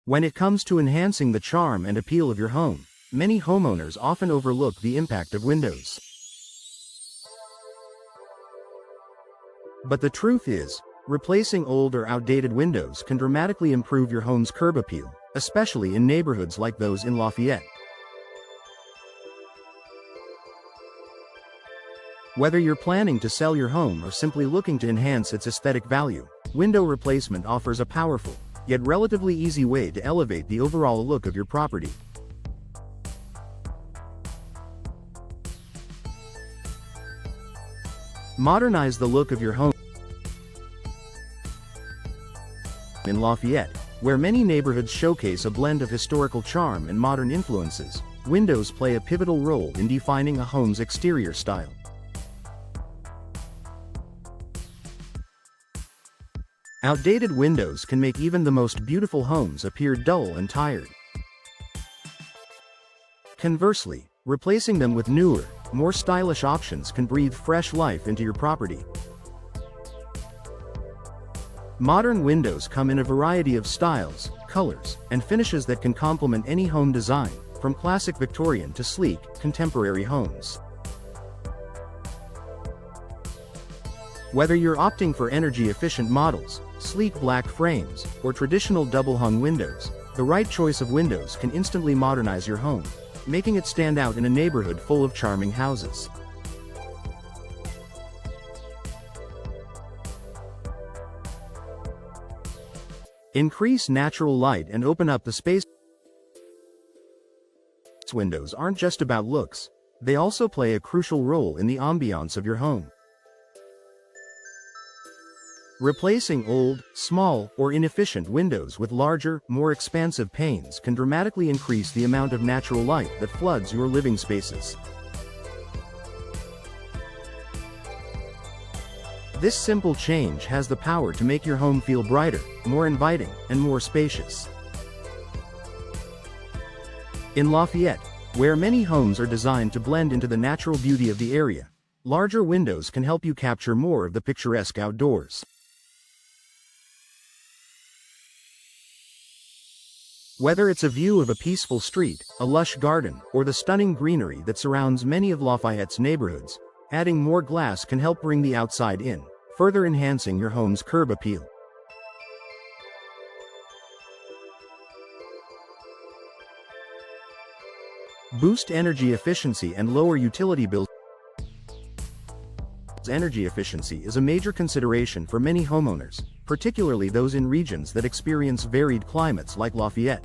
When it comes to enhancing the charm and appeal of your home, many homeowners often overlook the impact of windows. But the truth is, replacing old or outdated windows can dramatically improve your home's curb appeal, especially in neighborhoods like those in Lafayette. Whether you're planning to sell your home or simply looking to enhance its aesthetic value, window replacement offers a powerful, yet relatively easy way to elevate the overall look of your property. Modernize the look of your home. In Lafayette, where many neighborhoods showcase a blend of historical charm and modern influences, windows play a pivotal role in defining a home's exterior style. Outdated windows can make even the most beautiful homes appear dull and tired. Conversely, replacing them with newer, more stylish options can breathe fresh life into your property. Modern windows come in a variety of styles, colors, and finishes that can complement any home design, from classic Victorian to sleek, contemporary homes. Whether you're opting for energy-efficient models, sleek black frames, or traditional double-hung windows, the right choice of windows can instantly modernize your home, making it stand out in a neighborhood full of charming houses. Increase natural light and open up the space. Windows aren't just about looks, they also play a crucial role in the ambiance of your home. Replacing old, small, or inefficient windows with larger, more expansive panes can dramatically increase the amount of natural light that floods your living spaces. This simple change has the power to make your home feel brighter, more inviting, and more spacious. In Lafayette, where many homes are designed to blend into the natural beauty of the area, larger windows can help you capture more of the picturesque outdoors. Whether it's a view of a peaceful street, a lush garden, or the stunning greenery that surrounds many of Lafayette's neighborhoods, adding more glass can help bring the outside in, further enhancing your home's curb appeal. Boost energy efficiency and lower utility bills. Energy efficiency is a major consideration for many homeowners, particularly those in regions that experience varied climates like Lafayette.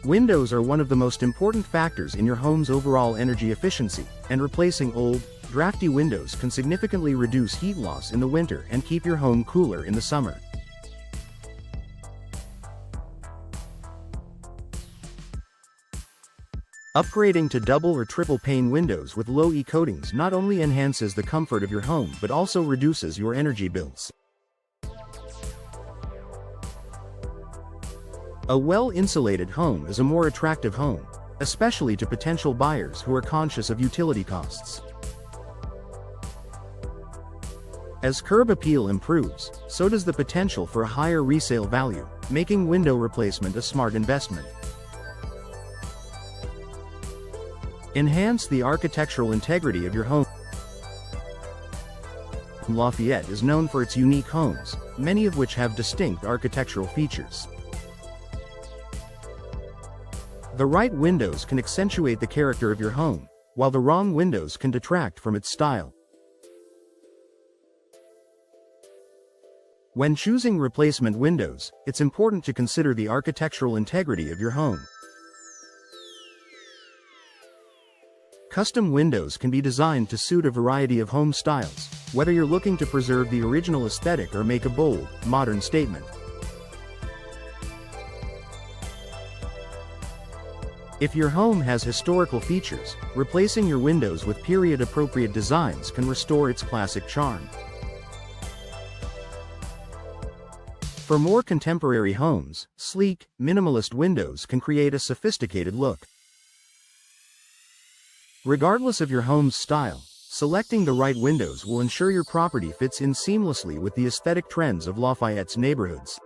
Windows are one of the most important factors in your home's overall energy efficiency, and replacing old, drafty windows can significantly reduce heat loss in the winter and keep your home cooler in the summer. Upgrading to double or triple pane windows with low-E coatings not only enhances the comfort of your home but also reduces your energy bills. A well-insulated home is a more attractive home, especially to potential buyers who are conscious of utility costs. As curb appeal improves, so does the potential for a higher resale value, making window replacement a smart investment. Enhance the architectural integrity of your home. Lafayette is known for its unique homes, many of which have distinct architectural features. The right windows can accentuate the character of your home, while the wrong windows can detract from its style. When choosing replacement windows, it's important to consider the architectural integrity of your home. Custom windows can be designed to suit a variety of home styles, whether you're looking to preserve the original aesthetic or make a bold, modern statement. If your home has historical features, replacing your windows with period-appropriate designs can restore its classic charm. For more contemporary homes, sleek, minimalist windows can create a sophisticated look. Regardless of your home's style, Selecting the right windows will ensure your property fits in seamlessly with the aesthetic trends of Lafayette's neighborhoods.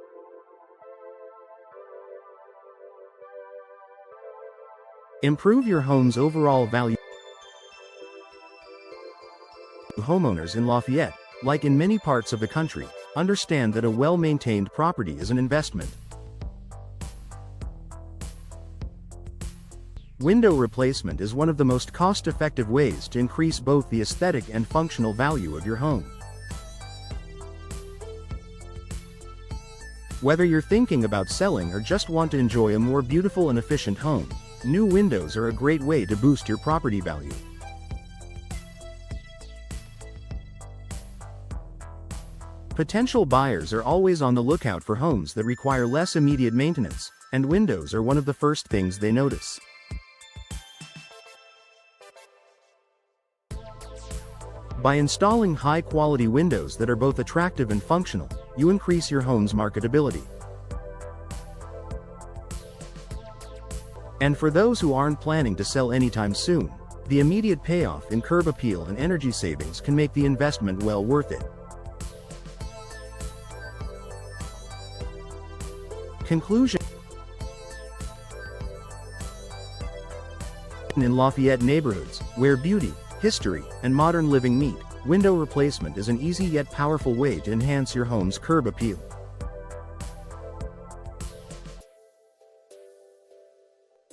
Improve your home's overall value. Homeowners in Lafayette, like in many parts of the country, understand that a well-maintained property is an investment. Window replacement is one of the most cost-effective ways to increase both the aesthetic and functional value of your home. Whether you're thinking about selling or just want to enjoy a more beautiful and efficient home, new windows are a great way to boost your property value. Potential buyers are always on the lookout for homes that require less immediate maintenance, and windows are one of the first things they notice. By installing high-quality windows that are both attractive and functional, you increase your home's marketability. And for those who aren't planning to sell anytime soon, the immediate payoff in curb appeal and energy savings can make the investment well worth it. Conclusion. In Lafayette neighborhoods, where beauty, history, and modern living meet, window replacement is an easy yet powerful way to enhance your home's curb appeal.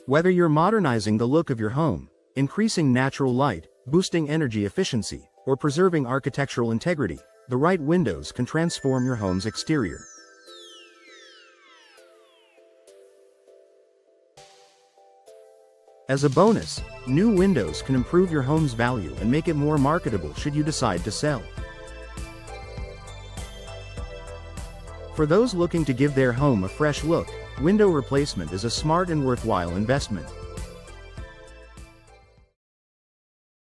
Whether you're modernizing the look of your home, increasing natural light, boosting energy efficiency, or preserving architectural integrity, the right windows can transform your home's exterior. As a bonus, new windows can improve your home's value and make it more marketable should you decide to sell. For those looking to give their home a fresh look, window replacement is a smart and worthwhile investment.